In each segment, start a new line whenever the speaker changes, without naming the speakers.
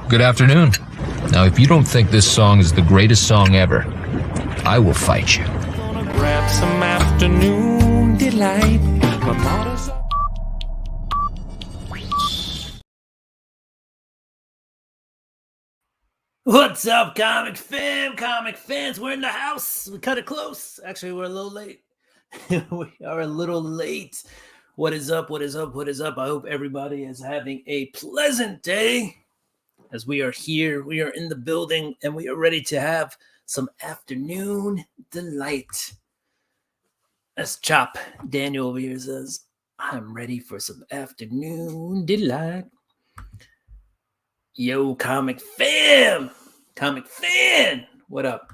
Good afternoon. Now, if you don't think this song is the greatest song ever, I will fight you.
Gonna grab some afternoon delight. My motto's
What's up, comic fans? We're in the house. We cut it close. Actually, we're a little late. We are a little late. What is up? I hope everybody is having a pleasant day. As we are here, we are in the building, and we are ready to have some afternoon delight. As Chop Daniel over here says, I'm ready for some afternoon delight. Yo, comic fan, what up?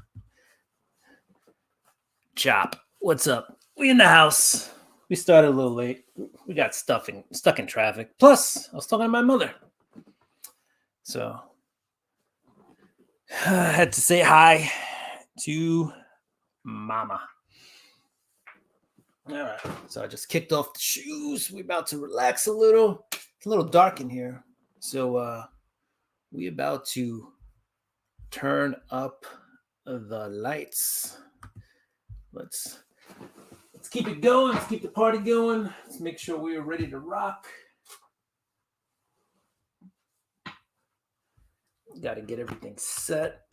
Chop, what's up? We in the house. We started a little late. We got stuck in traffic. Plus, I was talking to my mother. So, I had to say hi to Mama. All right, so I just kicked off the shoes. We're about to relax a little. It's a little dark in here. So, we about to turn up the lights. Let's keep it going. Let's keep the party going. Let's make sure we are ready to rock. Got to get everything set.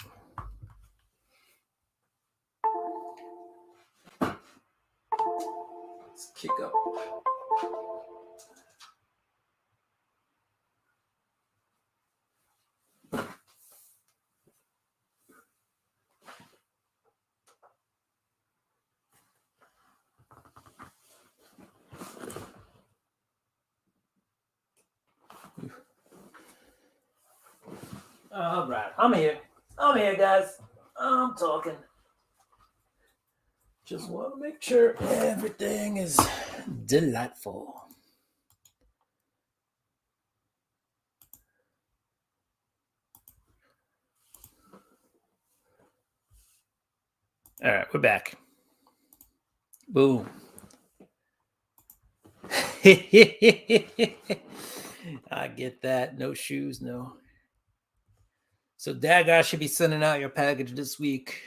Let's kick up. All right, I'm here, guys. I'm talking. Just want to make sure everything is delightful. All right, we're back. Boom. I get that. No shoes, no. So Dagar should be sending out your package this week.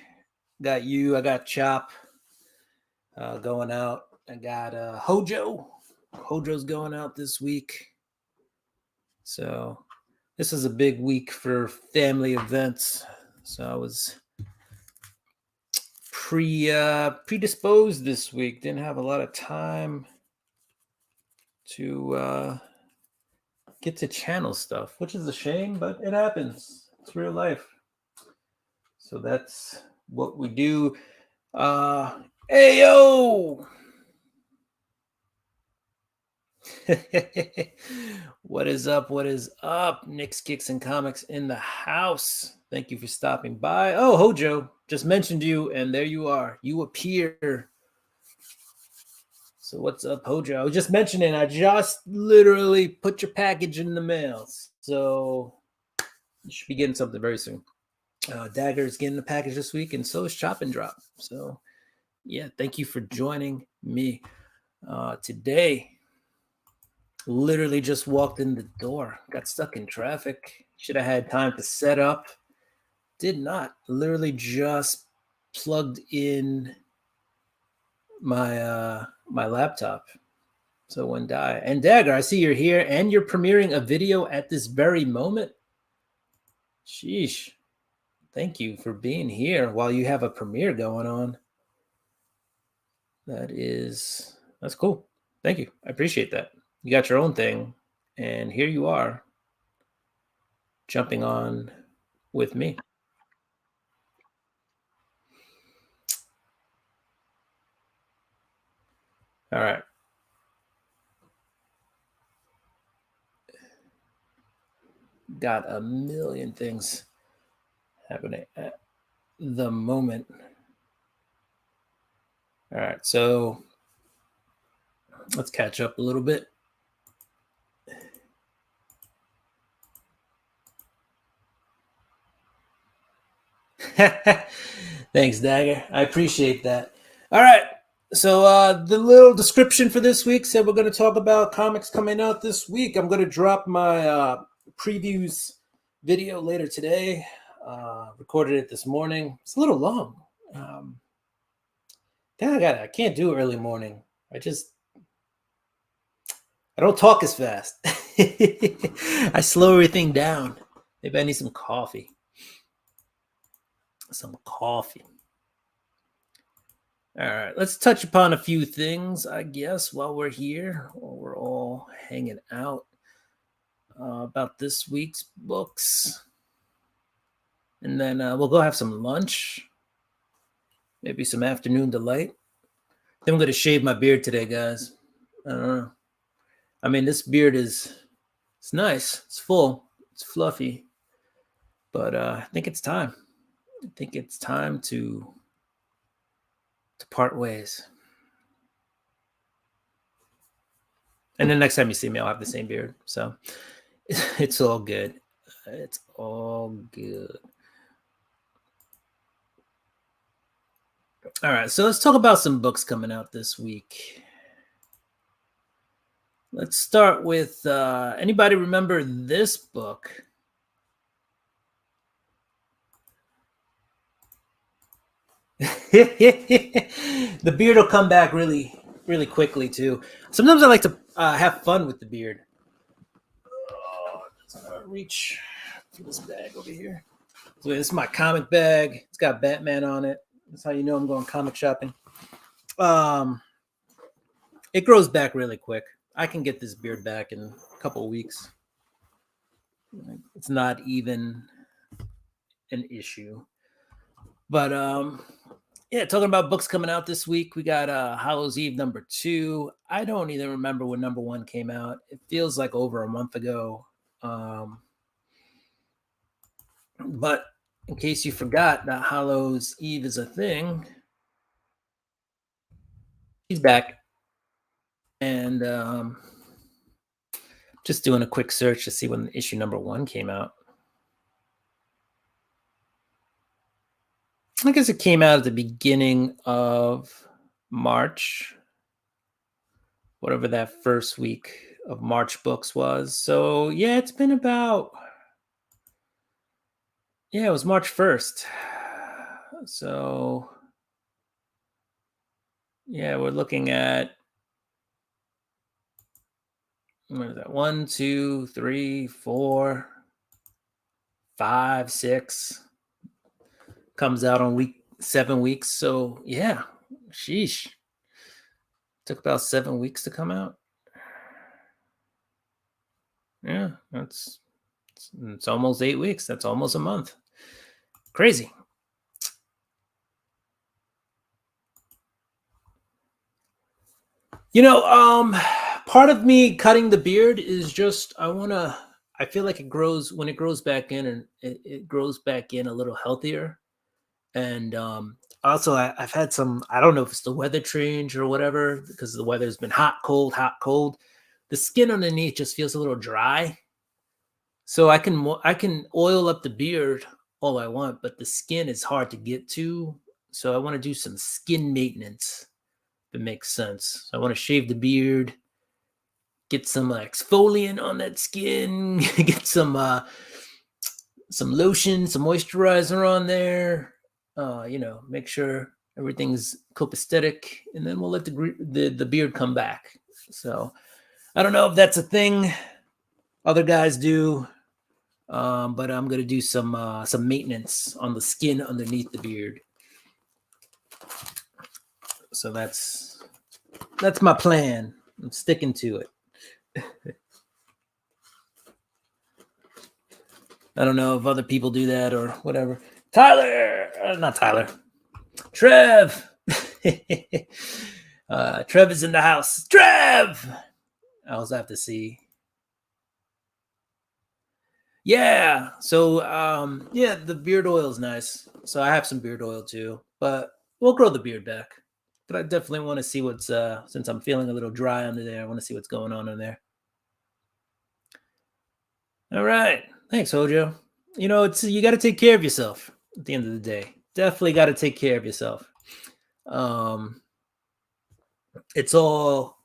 Got you. I got Chop going out. I got Hojo. Hojo's going out this week. So this is a big week for family events. So I was predisposed this week. Didn't have a lot of time to get to channel stuff, which is a shame, but it happens. It's real life. So that's what we do. Hey, yo! What is up? Nick's Kicks and Comics in the house. Thank you for stopping by. Oh, Hojo, just mentioned you, and there you are. You appear. So what's up, Hojo? I was just mentioning, I just literally put your package in the mail. So you should be getting something very soon. Dagger is getting the package this week, and so is Chop and Drop. So, yeah, thank you for joining me today. Literally just walked in the door. Got stuck in traffic. Should have had time to set up. Did not. Literally just plugged in my my laptop. So when die. And Dagger, I see you're here, and you're premiering a video at this very moment. Sheesh. Thank you for being here while you have a premiere going on. That's cool. Thank you. I appreciate that. You got your own thing, and here you are jumping on with me. All right. Got a million things happening at the moment. All right, so let's catch up a little bit. Thanks, Dagger. I appreciate that. All right. So the little description for this week said we're going to talk about comics coming out this week. I'm going to drop my previews video later today. Recorded it this morning. It's a little long. I can't do early morning. I don't talk as fast. I slow everything down. Maybe I need some coffee. All right, let's touch upon a few things, I guess, while we're here, while we're all hanging out, about this week's books. And then we'll go have some lunch, maybe some afternoon delight. Then I'm going to shave my beard today, guys. I don't know. I mean, this beard it's nice. It's full. It's fluffy. But I think it's time. I think it's time to part ways. And then next time you see me, I'll have the same beard. So it's all good. It's all good. All right, so let's talk about some books coming out this week. Let's start with anybody remember this book? The beard will come back really, really quickly too. Sometimes I like to have fun with the beard. Reach for this bag over here. So this is my comic bag. It's got Batman on it. That's how you know I'm going comic shopping. It grows back really quick. I can get this beard back in a couple of weeks. It's not even an issue. But yeah, talking about books coming out this week, we got Hallows Eve #2. I don't even remember when #1 came out. It feels like over a month ago. But in case you forgot that Hallows Eve is a thing, she's back. And just doing a quick search to see when issue #1 came out. I guess it came out at the beginning of March, whatever that first week of March books was. So yeah, it's been about, it was March 1st. So yeah, we're looking at, what is that? 1, 2, 3, 4, 5, 6. Comes out on 7 weeks. So yeah, sheesh. Took about 7 weeks to come out. Yeah, it's almost 8 weeks. That's almost a month. Crazy. Part of me cutting the beard is just I feel like it grows when it grows back in, and it grows back in a little healthier. And also I've had some, I don't know if it's the weather change or whatever, because the weather's been hot, cold. The skin underneath just feels a little dry. So I can oil up the beard all I want, but the skin is hard to get to. So I want to do some skin maintenance, if it makes sense. So I want to shave the beard, get some exfoliant on that skin, get some lotion, some moisturizer on there. Make sure everything's copacetic, and then we'll let the beard come back. So I don't know if that's a thing other guys do, but I'm gonna do some maintenance on the skin underneath the beard. So that's my plan. I'm sticking to it. I don't know if other people do that or whatever. Not Tyler. Trev. Trev is in the house. Trev. I also have to see. Yeah. So the beard oil is nice. So I have some beard oil too, but we'll grow the beard back. But I definitely want to see what's since I'm feeling a little dry under there. I want to see what's going on in there. All right. Thanks, Hojo. You got to take care of yourself at the end of the day. Definitely got to take care of yourself. It's all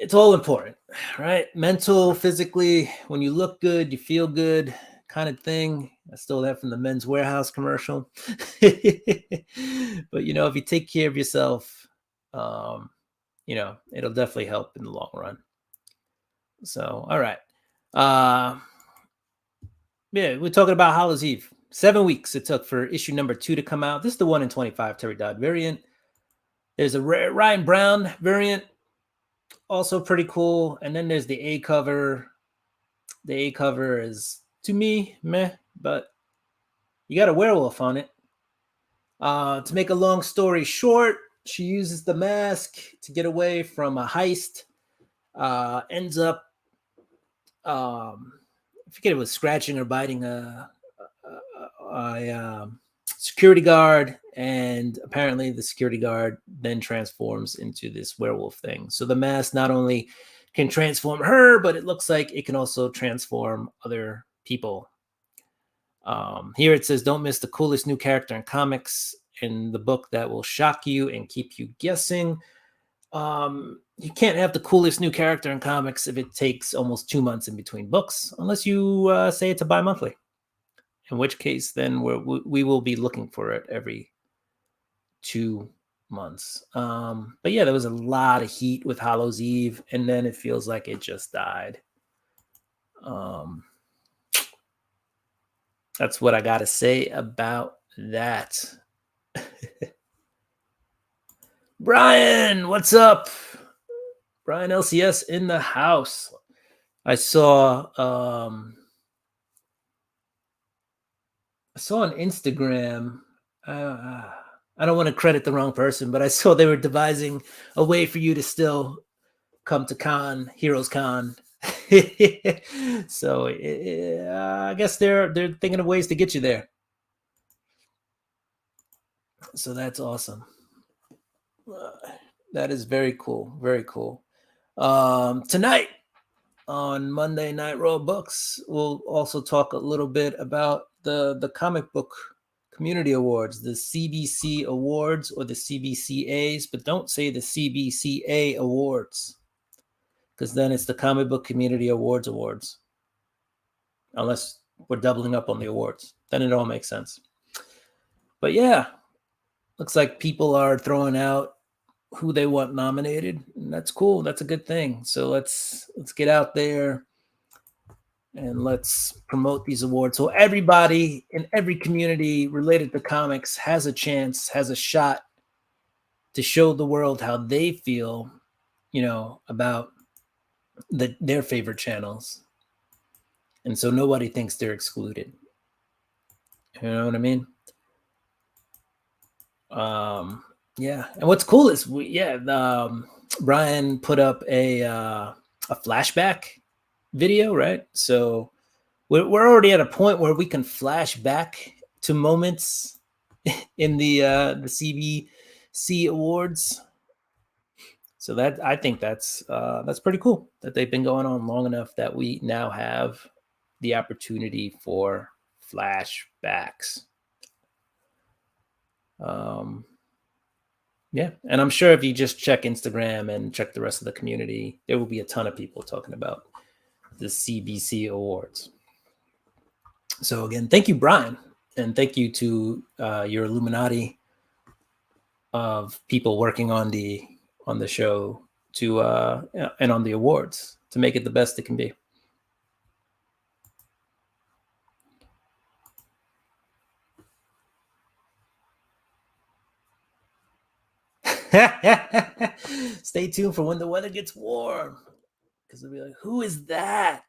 important, right? Mental, physically. When you look good, you feel good. kind of thing. I stole that from the Men's Warehouse commercial. But if you take care of yourself, it'll definitely help in the long run. So, all right. We're talking about Hallows Eve. 7 weeks it took for issue number 2 to come out. This is the 1 in 25 Terry Dodd variant. There's a Ryan Brown variant, also pretty cool. And then there's the A cover. The A cover is, to me, meh, but you got a werewolf on it. To make a long story short, she uses the mask to get away from a heist. Ends up, I forget, it was scratching or biting a security guard, and apparently the security guard then transforms into this werewolf thing. So the mask not only can transform her, but it looks like it can also transform other people. Here it says, don't miss the coolest new character in comics in the book that will shock you and keep you guessing. You can't have the coolest new character in comics if it takes almost 2 months in between books, unless you say it's a bi-monthly, in which case then we will be looking for it every 2 months. But yeah, there was a lot of heat with Hallows Eve, and then it feels like it just died. That's what I got to say about that. Brian, what's up? Brian LCS in the house. I saw on Instagram, I don't want to credit the wrong person, but I saw they were devising a way for you to still come to Heroes Con. So I guess they're thinking of ways to get you there. So that's awesome. That is very cool. Very cool. Tonight on Monday Night Raw Books, we'll also talk a little bit about the comic book community awards, the CBC awards or the CBCAs, but don't say the CBCA awards, because then it's the comic book community awards, unless we're doubling up on the awards. Then it all makes sense. But yeah, looks like people are throwing out who they want nominated, and that's cool. That's a good thing. So let's get out there and let's promote these awards, so everybody in every community related to comics has a chance, has a shot to show the world how they feel, about their favorite channels. And so nobody thinks they're excluded. You know what I mean? Yeah. And what's cool is Brian put up a flashback video, right? So we're already at a point where we can flash back to moments in the CBC awards. So that, I think that's pretty cool that they've been going on long enough that we now have the opportunity for flashbacks. Yeah, and I'm sure if you just check Instagram and check the rest of the community, there will be a ton of people talking about the CBC awards. So again, thank you, Brian, and thank you to your Illuminati of people working on the show to and on the awards to make it the best it can be. Stay tuned for when the weather gets warm, because they'll be like, who is that?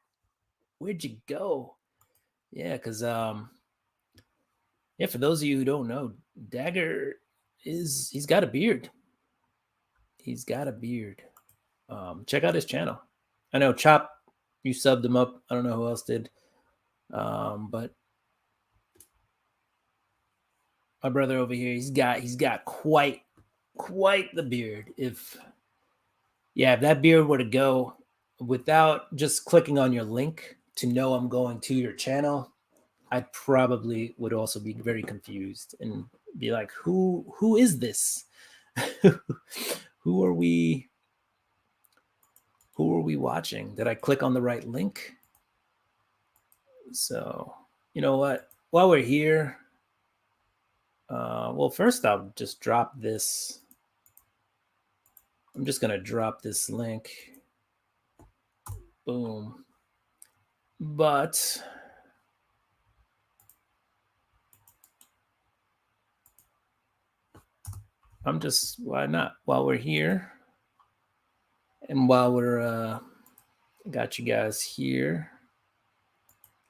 Where'd you go? Yeah, because for those of you who don't know, Dagger he's got a beard. He's got a beard. Check out his channel. I know Chop, you subbed him up. I don't know who else did. But my brother over here, he's got quite the beard. If that beard were to go without just clicking on your link to know I'm going to your channel, I probably would also be very confused and be like, who is this? Who are we watching? Did I click on the right link? So You know what? While we're here, well, first I'll just drop this. I'm just going to drop this link. Boom. But I'm just, why not? While we're here and while we're, got you guys here,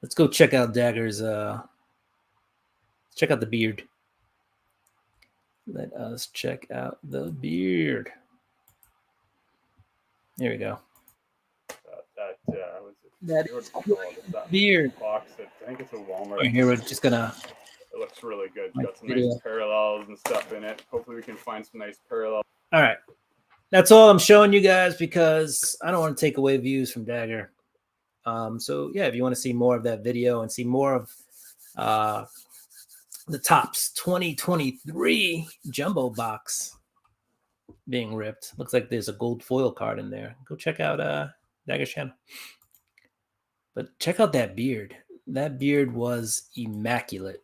let's go check out Dagger's, check out the beard. Let us check out the beard. There we go. That is beard.
Box. I think it's a Walmart.
Right here, we're just gonna.
It looks really good.
Like
Got some
video.
nice parallels and stuff in it. Hopefully, we can find some nice parallels.
All right, that's all I'm showing you guys because I don't want to take away views from Dagger. So yeah, if you want to see more of that video and see more of the Topps 2023 jumbo box being ripped, looks like there's a gold foil card in there. Go check out Dagger's channel. But check out that beard. That beard was immaculate.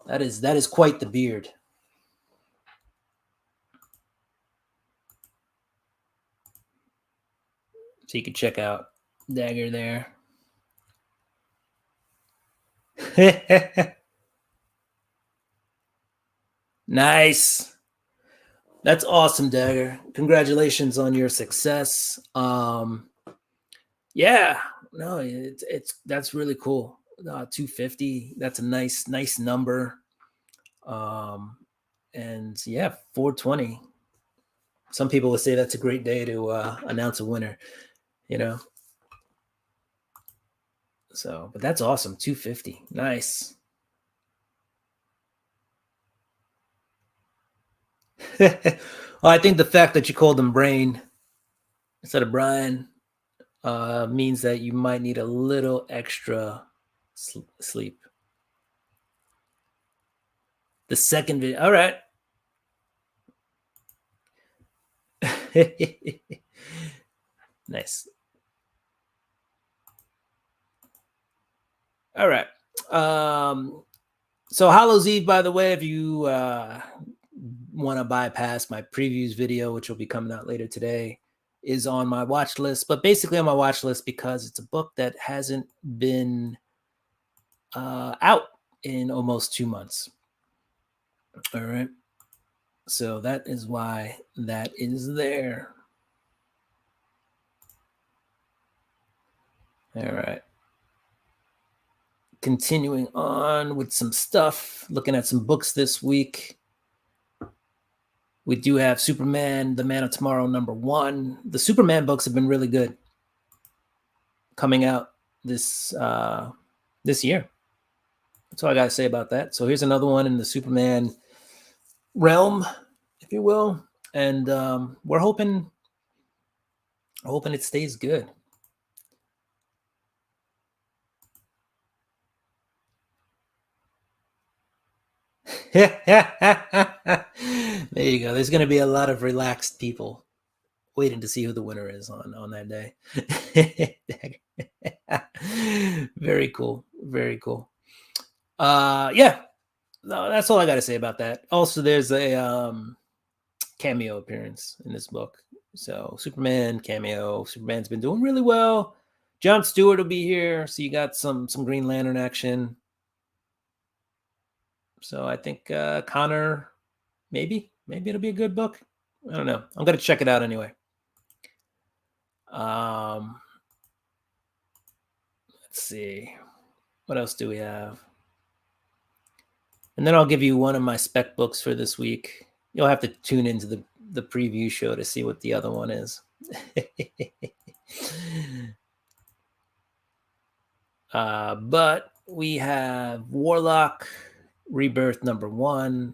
That is quite the beard. So you can check out Dagger there. Nice. That's awesome, Dagger. Congratulations on your success. Yeah, no, it's that's really cool. 250. That's a nice number. And yeah, 420. Some people would say that's a great day to announce a winner, you know. So, but that's awesome. 250. Nice. Well, I think the fact that you called him Brain instead of Brian means that you might need a little extra sleep. The second video. All right. Nice. All right. So Hallows Eve, by the way, if you want to bypass my previews video, which will be coming out later today, is on my watch list. But basically on my watch list because it's a book that hasn't been out in almost 2 months. All right. So that is why that is there. All right. Continuing on with some stuff, looking at some books this week. We do have Superman, The Man of Tomorrow, #1. The Superman books have been really good coming out this year. That's all I got to say about that. So here's another one in the Superman realm, if you will. And we're hoping it stays good. There you go. There's going to be a lot of relaxed people waiting to see who the winner is on that day. Very cool. Very cool. Yeah. No, that's all I got to say about that. Also, there's a cameo appearance in this book. So Superman cameo. Superman's been doing really well. Jon Stewart will be here. So you got some Green Lantern action. So I think Connor, maybe it'll be a good book. I don't know. I'm going to check it out anyway. Let's see. What else do we have? And then I'll give you one of my spec books for this week. You'll have to tune into the preview show to see what the other one is. But we have Warlock Rebirth #1.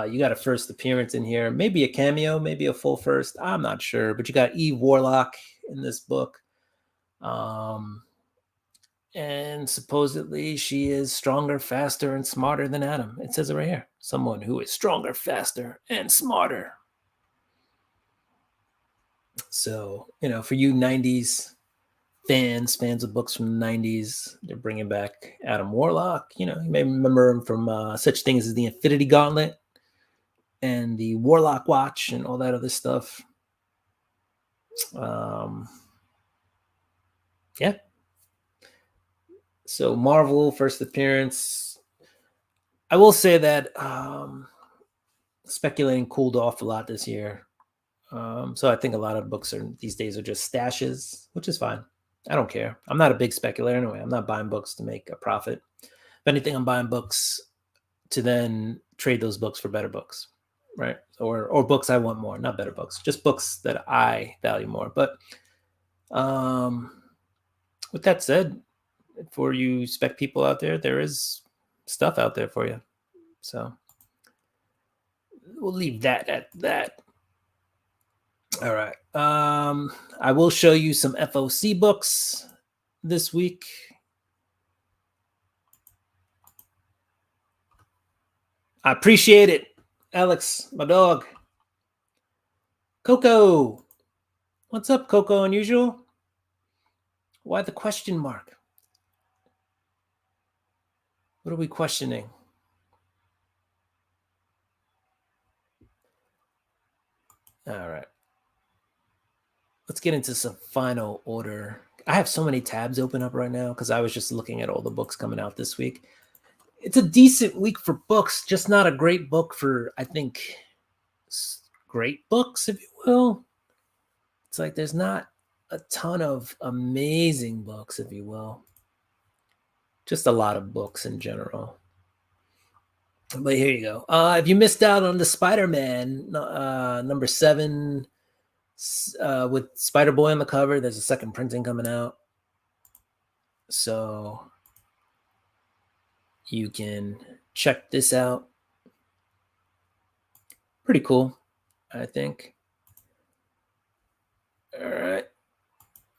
You got a first appearance in here, maybe a cameo, maybe a full first. I'm not sure, but you got Eve Warlock in this book. And supposedly she is stronger, faster, and smarter than Adam. It says it right here. Someone who is stronger, faster, and smarter. So, for you 90s fans of books from the 90s. They're bringing back Adam Warlock. You know, you may remember him from such things as the Infinity Gauntlet and the Warlock Watch and all that other stuff. Yeah. So Marvel first appearance. I will say that speculating cooled off a lot this year. So I think a lot of books these days are just stashes, which is fine. I don't care. I'm not a big speculator anyway. I'm not buying books to make a profit. If anything, I'm buying books to then trade those books for better books, right? Or books I want more, not better books, just books that I value more. But with that said, for you spec people out there, there is stuff out there for you. So we'll leave that at that. All right. I will show you some FOC books this week. I appreciate it. Alex, my dog. Coco. What's up, Coco Unusual? Why the question mark? What are we questioning? All right. Let's get into some final order. I have so many tabs open up right now because I was just looking at all the books coming out this week. It's a decent week for books, just not a great book for, I think, great books, if you will. It's like there's not a ton of amazing books, if you will. Just a lot of books in general. But here you go. If you missed out on the Spider-Man number 7 with Spider-Boy on the cover, there's a second printing coming out. So you can check this out. Pretty cool, I think. All right.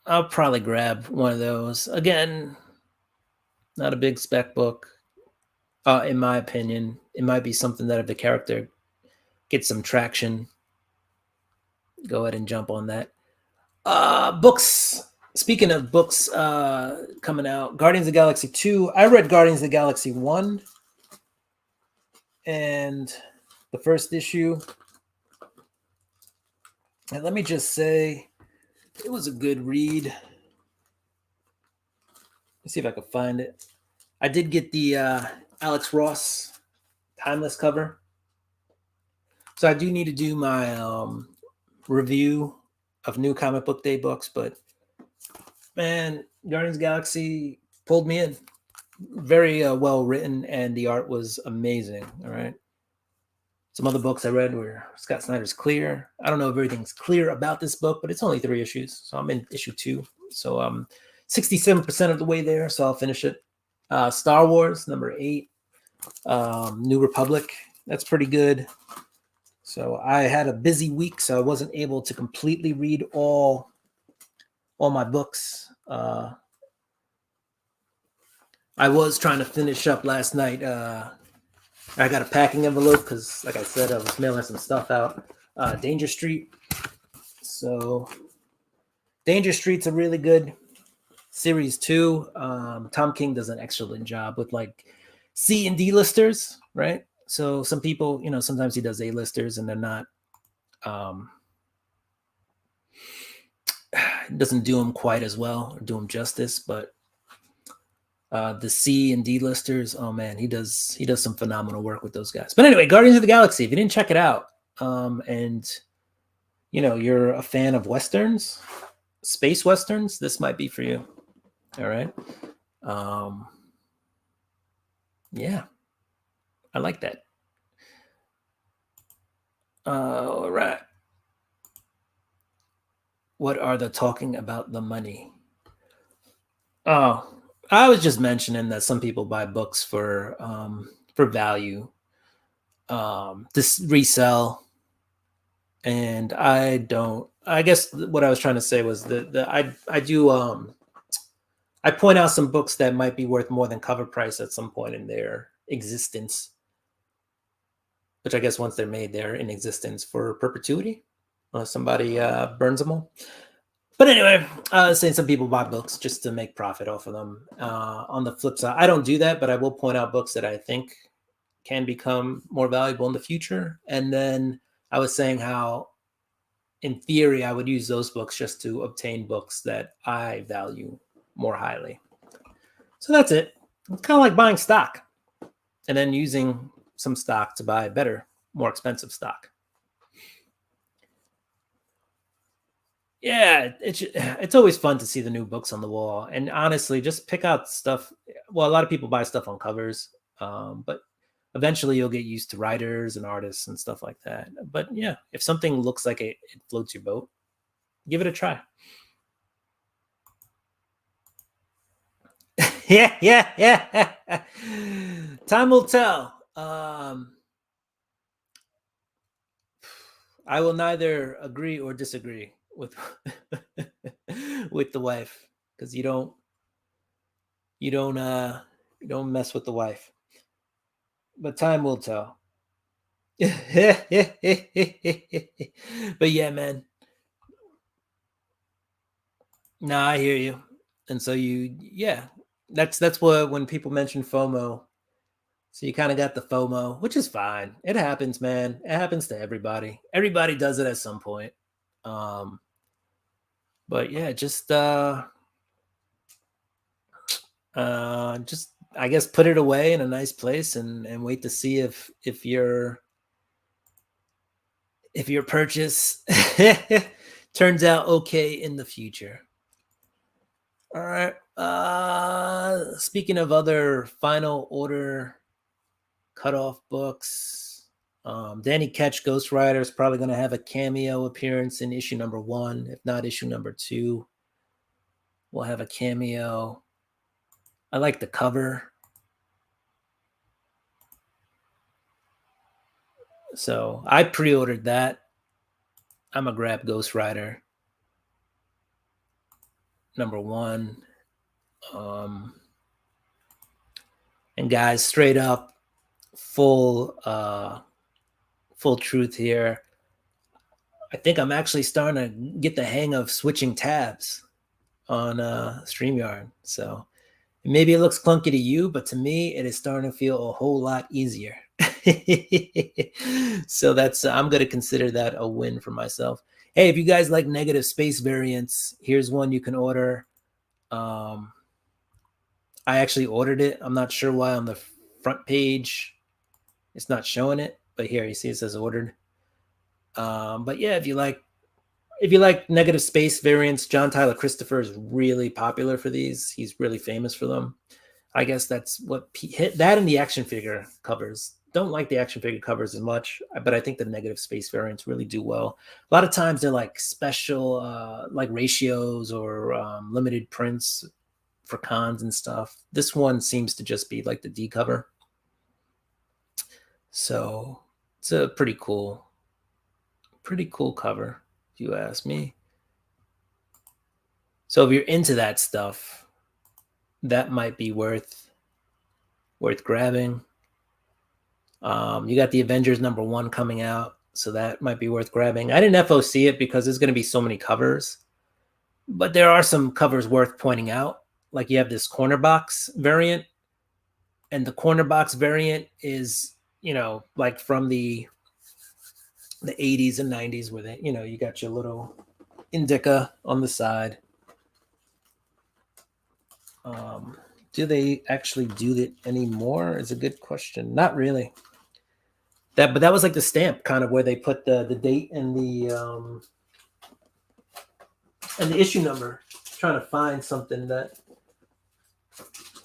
I'll probably grab one of those. Again, not a big spec book. In my opinion, it might be something that if the character gets some traction, go ahead and jump on that. Books. Speaking of books coming out, Guardians of the Galaxy 2. I read Guardians of the Galaxy 1 and the first issue. And let me just say, it was a good read. Let's see if I can find it. I did get the Alex Ross Timeless cover. So I do need to do my review of new comic book day books, but man, Guardians of the Galaxy pulled me in. Very well written, and the art was amazing. All right. Some other books I read were Scott Snyder's Clear. I don't know if everything's clear about this book, but it's only 3 issues. So I'm in issue 2. So 67% of the way there. So I'll finish it. Star Wars number 8. New Republic. That's pretty good. So I had a busy week, so I wasn't able to completely read all my books. I was trying to finish up last night. I got a packing envelope because, like I said, I was mailing some stuff out. Danger Street. So Danger Street's a really good series too. Tom King does an excellent job with like C and D listers, right? So some people, sometimes he does A-listers and they're not, doesn't do them quite as well or do them justice, but the C and D listers, oh man, he does some phenomenal work with those guys. But anyway, Guardians of the Galaxy, if you didn't check it out, and you're a fan of Westerns, space Westerns, this might be for you. All right. Yeah, I like that. All right. What are they talking about the money? Oh, I was just mentioning that some people buy books for value, this resell, and I don't. I guess what I was trying to say was that I do I point out some books that might be worth more than cover price at some point in their existence, which I guess once they're made, they're in existence for perpetuity, unless somebody burns them all. But anyway, saying some people buy books just to make profit off of them. On the flip side, I don't do that, but I will point out books that I think can become more valuable in the future. And then I was saying how, in theory, I would use those books just to obtain books that I value more highly. So that's it. It's kind of like buying stock and then using some stock to buy better, more expensive stock. Yeah, it's always fun to see the new books on the wall. And honestly, just pick out stuff. Well, a lot of people buy stuff on covers, but eventually you'll get used to writers and artists and stuff like that. But yeah, if something looks like it floats your boat, give it a try. Yeah. Time will tell. I will neither agree or disagree with with the wife, because you don't mess with the wife. But time will tell. But yeah, man. No, I hear you. And so that's what, when people mention FOMO, so you kind of got the FOMO, which is fine. It happens, man. It happens to everybody. Everybody does it at some point. But yeah, just I guess put it away in a nice place and wait to see if your purchase turns out okay in the future. All right. Speaking of other final order cutoff books, Danny Ketch, Ghost Rider, is probably going to have a cameo appearance in issue number 1, if not issue number 2. We'll have a cameo. I like the cover. So I pre-ordered that. I'm going to grab Ghost Rider number 1. And guys, straight up, full truth here. I think I'm actually starting to get the hang of switching tabs on StreamYard. So maybe it looks clunky to you, but to me, it is starting to feel a whole lot easier. So that's I'm going to consider that a win for myself. Hey, if you guys like negative space variants, here's one you can order. I actually ordered it. I'm not sure why on the front page it's not showing it, but here you see it says ordered. But yeah, if you like negative space variants, John Tyler Christopher is really popular for these. He's really famous for them. I guess that's what hit that, and the action figure covers. Don't like the action figure covers as much, but I think the negative space variants really do well. A lot of times they're like special, like ratios or limited prints for cons and stuff. This one seems to just be like the D cover. So it's a pretty cool cover, if you ask me. So if you're into that stuff, that might be worth grabbing. You got the Avengers number 1 coming out, so that might be worth grabbing. I didn't FOC it because there's going to be so many covers, but there are some covers worth pointing out. Like you have this corner box variant, and the corner box variant is, like from the 80s and 90s, where they, you got your little indica on the side. Do they actually do that anymore? Is a good question. Not really. But that was like the stamp, kind of where they put the date and the issue number. Trying to find something that,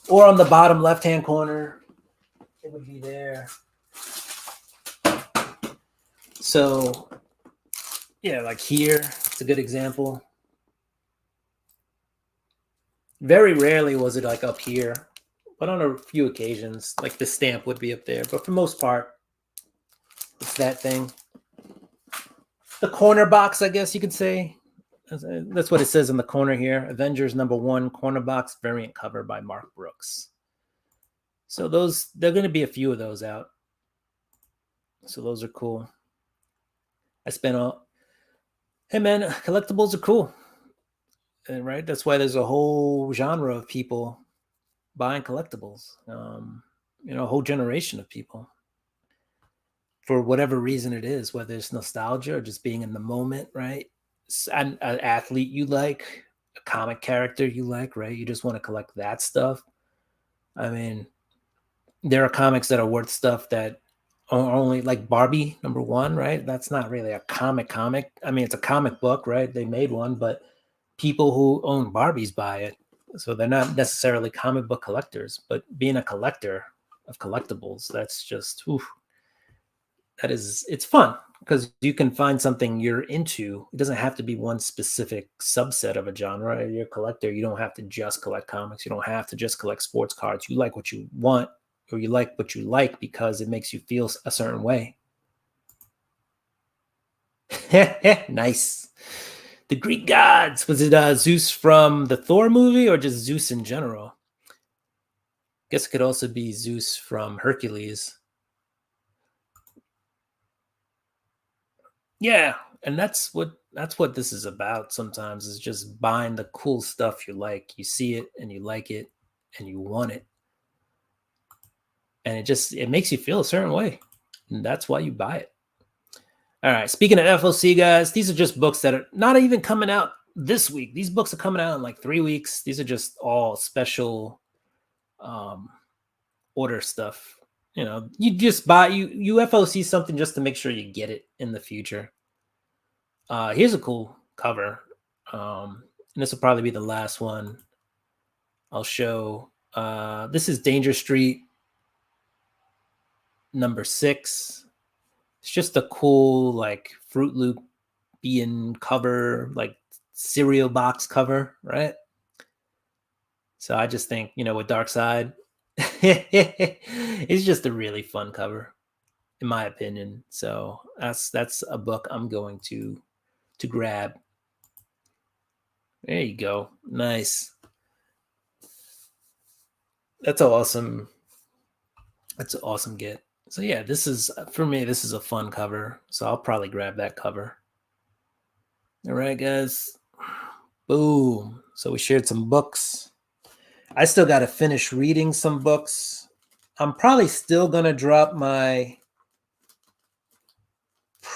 or on the bottom left-hand corner, it would be there. So yeah, like here, it's a good example. Very rarely was it like up here, but on a few occasions, like the stamp would be up there. But for the most part, it's that thing. The corner box, I guess you could say. That's what it says in the corner here. Avengers number 1 corner box variant cover by Mark Brooks. So those, there are going to be a few of those out. So those are cool. I spent all. Hey man, collectibles are cool. right? That's why there's a whole genre of people buying collectibles. A whole generation of people for whatever reason it is, whether it's nostalgia or just being in the moment, right? An athlete you like, a comic character you like, right? You just want to collect that stuff. I mean, there are comics that are worth stuff that are only like Barbie #1, right? That's not really a comic. I mean, it's a comic book, right? They made one, but people who own Barbies buy it. So they're not necessarily comic book collectors, but being a collector of collectibles, that's just, it's fun because you can find something you're into. It doesn't have to be one specific subset of a genre. If you're a collector, you don't have to just collect comics. You don't have to just collect sports cards. You like what you want, or you like what you like because it makes you feel a certain way. Nice. The Greek gods. Was it Zeus from the Thor movie or just Zeus in general? Guess it could also be Zeus from Hercules. Yeah, and that's what this is about sometimes, is just buying the cool stuff you like. You see it and you like it and you want it. And it makes you feel a certain way. And that's why you buy it. All right, speaking of FOC, guys, these are just books that are not even coming out this week. These books are coming out in like 3 weeks. These are just all special order stuff. You just buy, you FOC something just to make sure you get it in the future. Here's a cool cover. And this will probably be the last one I'll show. This is Danger Street #6. It's just a cool, like, Fruit Loop bean cover, like cereal box cover, right? So I just think, with Dark Side, it's just a really fun cover, in my opinion. So that's a book I'm going to grab. There you go. Nice. That's awesome. That's an awesome get. So yeah, for me, this is a fun cover. So I'll probably grab that cover. All right, guys. Boom. So we shared some books. I still got to finish reading some books. I'm probably still going to drop my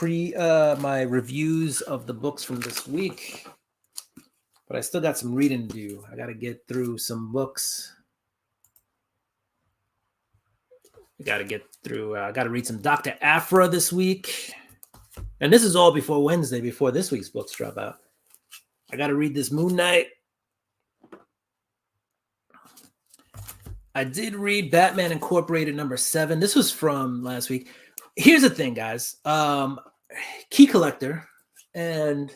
my reviews of the books from this week. But I still got some reading to do. I got to get through some books. I got to read some Dr. Aphra this week. And this is all before Wednesday, before this week's books drop out. I got to read this Moon Knight. I did read Batman Incorporated #7. This was from last week. Here's the thing, guys. Key Collector, and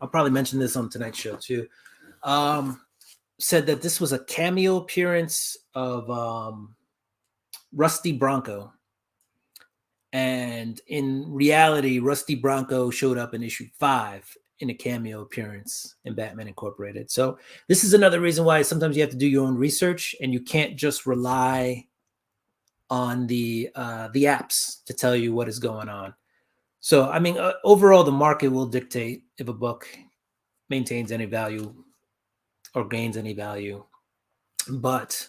I'll probably mention this on tonight's show too, said that this was a cameo appearance of Rusty Bronco. And in reality, Rusty Bronco showed up in issue 5 in a cameo appearance in Batman Incorporated. So this is another reason why sometimes you have to do your own research, and you can't just rely on the apps to tell you what is going on. So, I mean, overall, the market will dictate if a book maintains any value or gains any value. But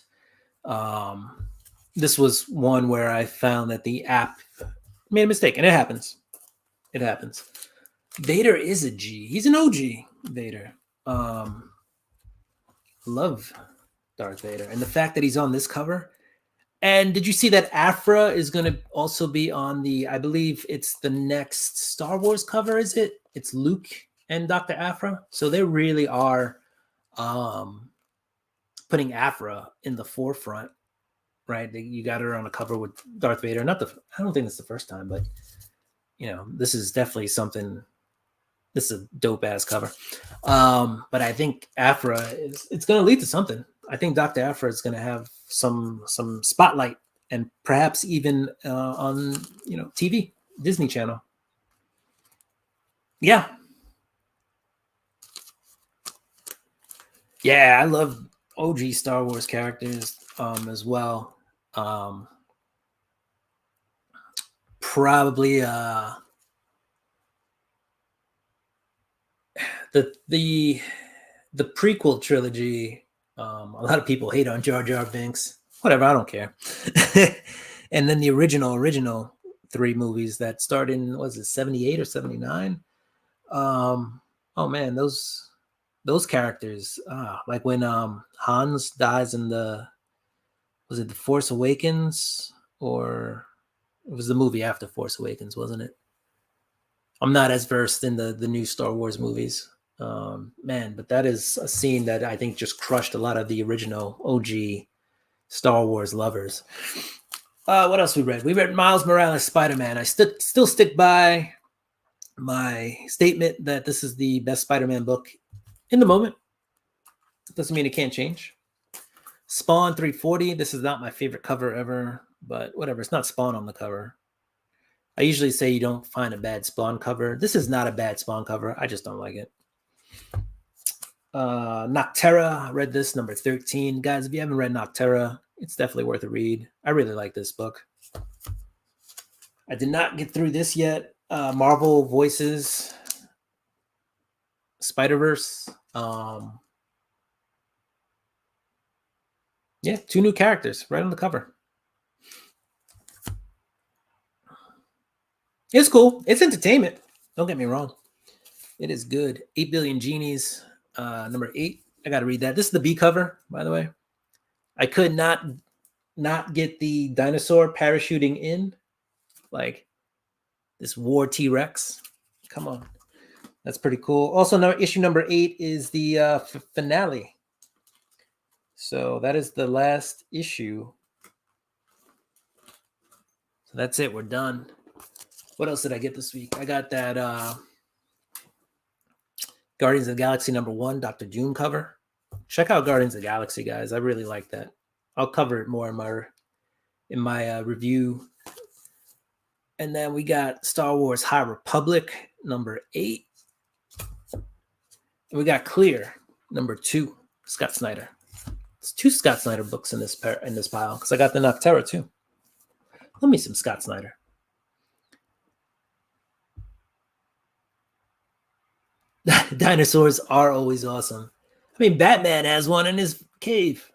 this was one where I found that the app made a mistake, and it happens. It happens. Vader is a G. He's an OG Vader. Love Darth Vader. And the fact that he's on this cover. And did you see that Aphra is going to also be on I believe it's the next Star Wars cover, is it? It's Luke and Dr. Aphra. So they really are putting Aphra in the forefront, right? You got her on a cover with Darth Vader. I don't think it's the first time, but this is definitely something. This is a dope ass cover. But I think Aphra it's going to lead to something. I think Dr. Aphra is going to have some spotlight, and perhaps even on TV, Disney Channel. Yeah. Yeah, I love OG Star Wars characters as well. Probably the the prequel trilogy, a lot of people hate on Jar Jar Binks. Whatever, I don't care. And then the original 3 movies that started in, was it 78 or 79? Oh man, those characters, like when Hans dies in was it The Force Awakens, or it was the movie after Force Awakens, wasn't it? I'm not as versed in the new Star Wars movies. Man, but that is a scene that I think just crushed a lot of the original OG Star Wars lovers. What else we read? We read Miles Morales Spider-Man. I still stick by my statement that this is the best Spider-Man book in the moment. Doesn't mean it can't change. Spawn 340. This is not my favorite cover ever, but whatever. It's not Spawn on the cover. I usually say you don't find a bad Spawn cover. This is not a bad Spawn cover. I just don't like it. Nocterra. I read this, number 13. Guys, if you haven't read Nocterra, it's definitely worth a read. I really like this book. I did not get through this yet. Marvel Voices, Spider-Verse. Yeah, 2 new characters right on the cover. It's cool. It's entertainment. Don't get me wrong. It is good. 8 Billion Genies, number 8. I got to read that. This is the B cover, by the way. I could not get the dinosaur parachuting in, like this war T-Rex. Come on. That's pretty cool. Also, issue number 8 is the finale. So that is the last issue. So that's it. We're done. What else did I get this week? I got that Guardians of the Galaxy number 1, Dr. Doom cover. Check out Guardians of the Galaxy, guys. I really like that. I'll cover it more in my review. And then we got Star Wars High Republic number 8. And we got Clear number 2, Scott Snyder. It's 2 Scott Snyder books in this pile, because I got the Nocterra too. Love me some Scott Snyder. Dinosaurs are always awesome. I mean, Batman has one in his cave.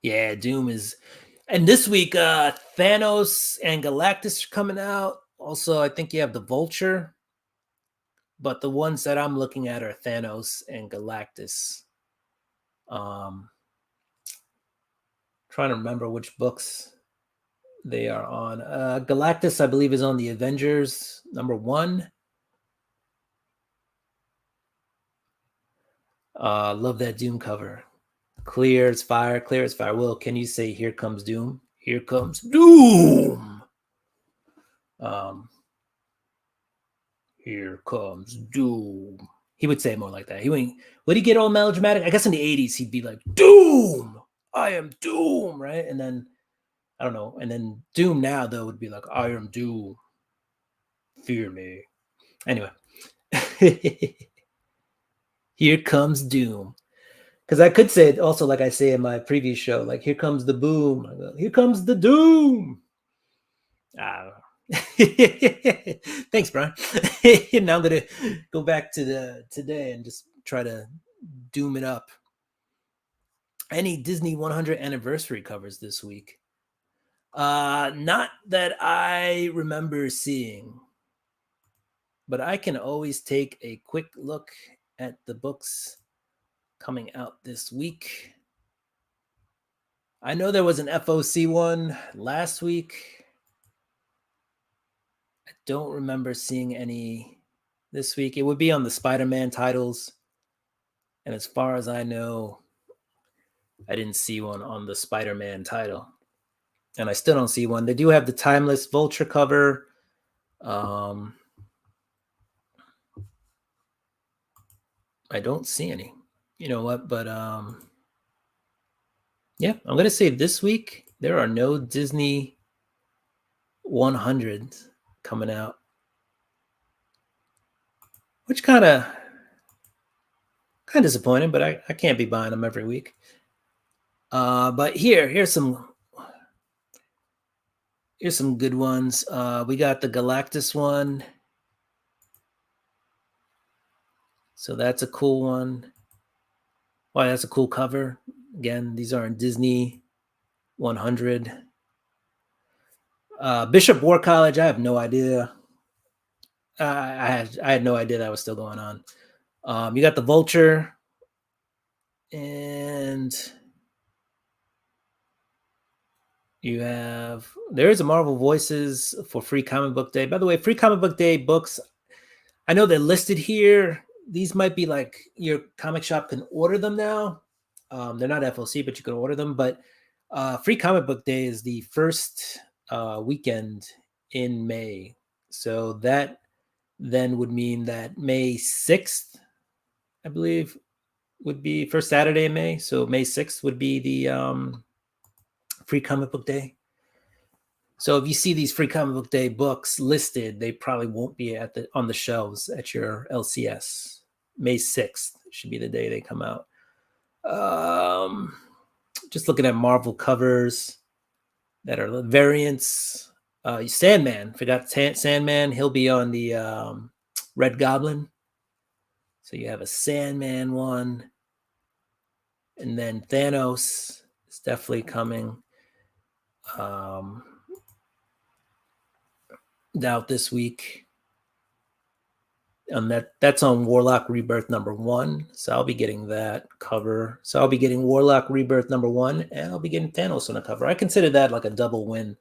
Yeah, Doom is. And this week, Thanos and Galactus are coming out. Also, I think you have the Vulture. But the ones that I'm looking at are Thanos and Galactus. Trying to remember which books they are on. Galactus, I believe, is on the Avengers number 1. Love that Doom cover. Clear as fire, clear as fire. Will, can you say "Here comes Doom"? Here comes Doom. Here comes Doom. He would say more like that. Would he get all melodramatic? I guess in the 80s he'd be like, "Doom, I am Doom," right? And then I don't know. And then Doom now though would be like, "I am Doom. Fear me." Anyway. Here comes Doom. Because I could say it also, like I say in my previous show, like, here comes the boom. I go, here comes the doom. I don't know. Thanks, Brian. Now I'm going to go back to today and just try to doom it up. Any Disney 100 anniversary covers this week? Not that I remember seeing, but I can always take a quick look at the books coming out this week. I know there was an FOC one last week. I don't remember seeing any this week. It would be on the Spider-Man titles. And as far as I know, I didn't see one on the Spider-Man title. And I still don't see one. They do have the Timeless Vulture cover. I don't see any. You know what? But yeah, I'm going to say this week there are no Disney 100s coming out. Which kind of disappointing, but I can't be buying them every week. But here's some good ones. We got the Galactus one. So that's a cool one. Well, that's a cool cover. Again, these are in Disney 100. Bishop War College, I have no idea. I had no idea that was still going on. You got the Vulture, and there is a Marvel Voices for Free Comic Book Day. By the way, Free Comic Book Day books, I know they're listed here. These might be like your comic shop can order them now. They're not FLC, but you can order them. But Free Comic Book Day is the first weekend in May. So that then would mean that May 6th, I believe, would be first Saturday in May. So May 6th would be the Free Comic Book Day. So if you see these Free Comic Book Day books listed, they probably won't be on the shelves at your LCS. May 6th should be the day they come out. Just looking at Marvel covers that are variants. Sandman, forgot Sandman. He'll be on the Red Goblin. So you have a Sandman one. And then Thanos is definitely coming out this week. That's on Warlock Rebirth #1. So I'll be getting that cover. So I'll be getting Warlock Rebirth #1, and I'll be getting Thanos on a cover. I consider that like a double win,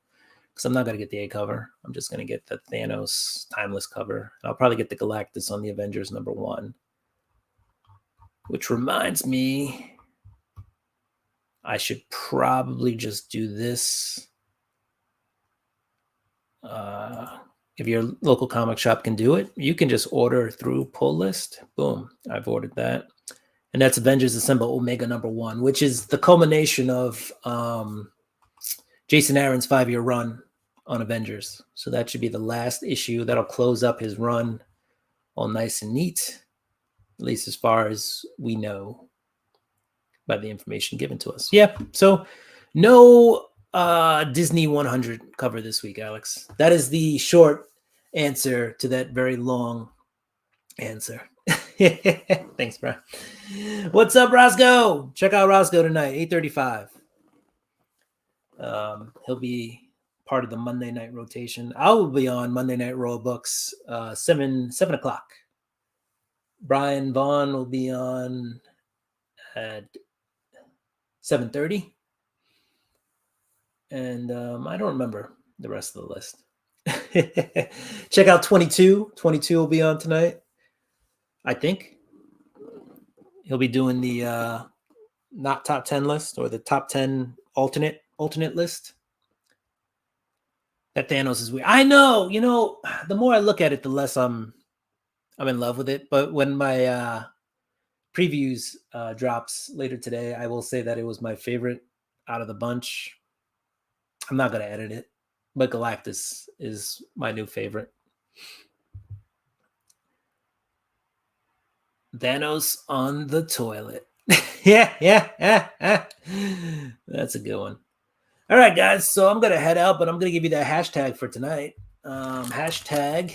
because I'm not going to get the A cover. I'm just going to get the Thanos Timeless cover. I'll probably get the Galactus on the Avengers #1. Which reminds me, I should probably just do this. If your local comic shop can do it, you can just order through Pull List. Boom, I've ordered that. And that's Avengers Assemble Omega #1, which is the culmination of Jason Aaron's 5-year run on Avengers. So that should be the last issue. That'll close up his run all nice and neat, at least as far as we know by the information given to us. Yeah, so no Disney 100 cover this week, Alex. That is the short answer to that very long answer. Thanks, bro. What's up, Roscoe? Check out Roscoe tonight, 8:35. He'll be part of the Monday night rotation. I will be on Monday Night Raw books 7 o'clock. Brian Vaughn will be on at 7:30. And I don't remember the rest of the list. Check out 22. 22 will be on tonight, I think. He'll be doing the not top 10 list, or the top 10 alternate list. That Thanos is weird. I know, the more I look at it, the less I'm in love with it. But when my previews drops later today, I will say that it was my favorite out of the bunch. I'm not going to edit it, but Galactus is my new favorite. Thanos on the toilet. Yeah. That's a good one. All right, guys. So I'm going to head out, but I'm going to give you the hashtag for tonight. Hashtag.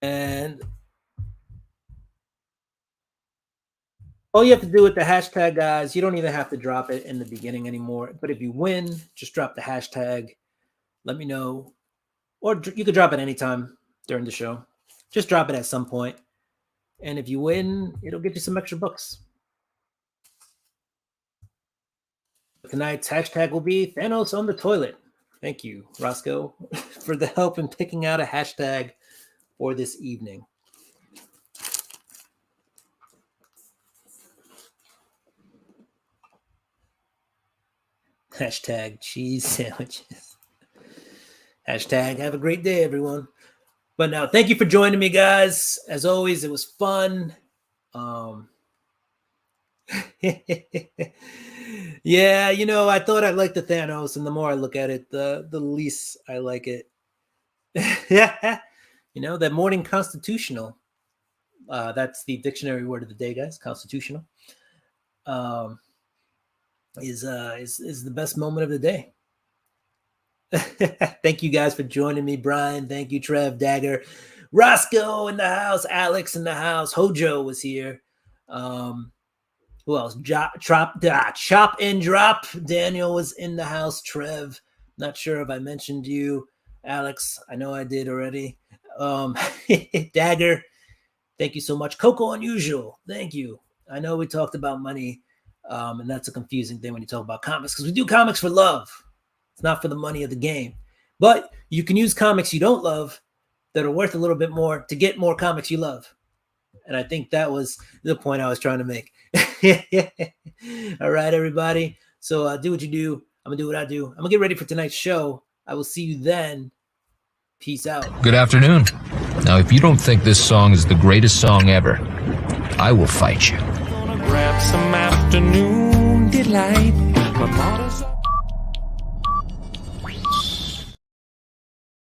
And all you have to do with the hashtag, guys, you don't even have to drop it in the beginning anymore. But if you win, just drop the hashtag. Let me know. Or you could drop it anytime during the show. Just drop it at some point. And if you win, it'll get you some extra books. Tonight's hashtag will be Thanos on the toilet. Thank you, Roscoe, for the help in picking out a hashtag for this evening. Hashtag cheese sandwiches. Hashtag have a great day, everyone. But now, thank you for joining me, guys. As always, it was fun. Yeah, I thought I liked the Thanos, and the more I look at it, the least I like it. Yeah, that morning constitutional. That's the dictionary word of the day, guys. Constitutional. Is the best moment of the day. Thank you guys for joining me, Brian. Thank you, Trev, Dagger. Roscoe in the house. Alex in the house. Hojo was here. Who else? Chop and Drop. Daniel was in the house. Trev. Not sure if I mentioned you. Alex, I know I did already. Dagger, thank you so much. Coco Unusual, thank you. I know we talked about money, and that's a confusing thing when you talk about comics, because we do comics for love. It's not for the money of the game. But you can use comics you don't love that are worth a little bit more to get more comics you love. And I think that was the point I was trying to make. All right, everybody. So do what you do. I'm going to do what I do. I'm going to get ready for tonight's show. I will see you then. Peace out.
Good afternoon. Now, if you don't think this song is the greatest song ever, I will fight you.
Gonna grab some afternoon delight. My motto's